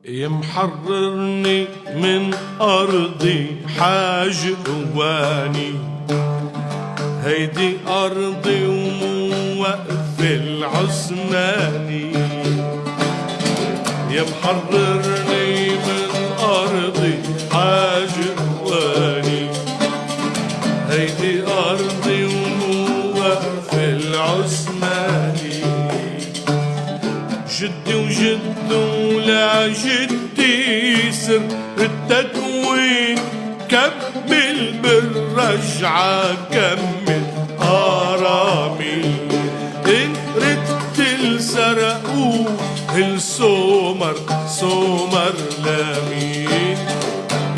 يمحررني من أرضي حاج قواني، هيدي أرضي ووقف العثماني. يمحررني من أرضي حاج قواني، هيدي أرضي ووقف العثماني. جدي وجده لا جدي سر التكوين، كمل بالرجعة كمل آرامي. إن ردت السرقوه السومر سومر لامين.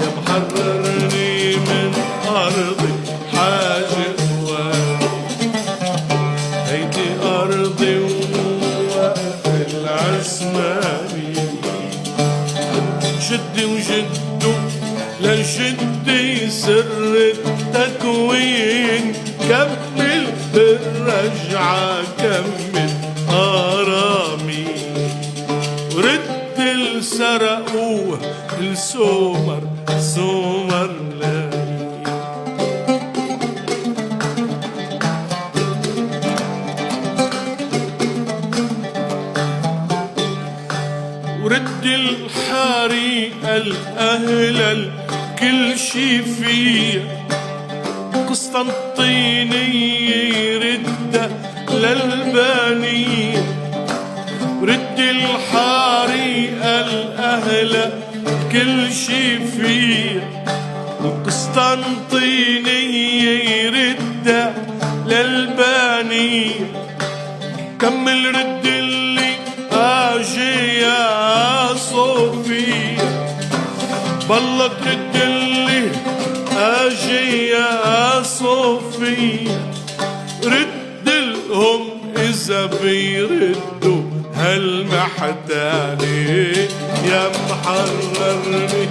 يا محررني من أرضي حاج قواني، هيدي أرضي ووقف العثماني. جدي وجده لجدي سر التكوين، كمل بالرجعة كمل آرامي. ورد السرقوه السومر سومر لامين. ورد الحاري الأهل كل شي فيه، قسطنطينية ردة للبانية. ورد الحاري الأهل كل شي فيه، قسطنطينية ردة للبانية. كمل رد اللي اجي يا صوفيا، بالله ترد اللي اجي يا صوفيا. رد لهم اذا بيردوا هالمحتالي. يا محررني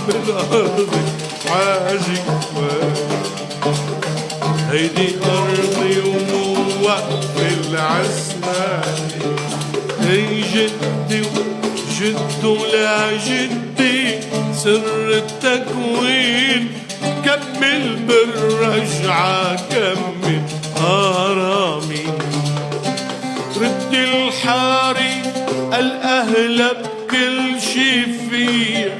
من ارضي حاجي قواني، هيدي ارضي ووقف العثماني. هي جدي وجده لا جدي سر التكوين، كمل بالرجعة كمل آرامي. رد الحاري الأهل بكل شي فيه،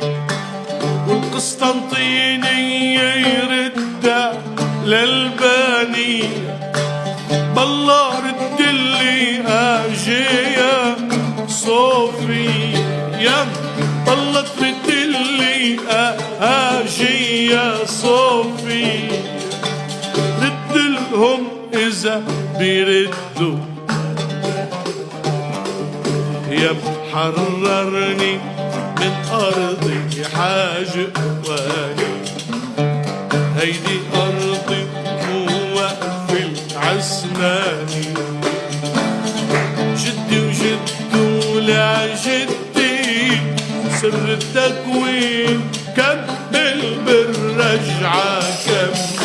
والقسطنطينية يردها للبانية. بالله رد اللي اجي يا صوفيا، بالله ترد اللي اجي يا صوفيا. رد لهم اذا بيردوا. يا محررني من ارضي حاج قواني، هيدي ارضي ووقف العثماني. جدي وجده لا جدي سر التكوين، كمل بالرجعة كمل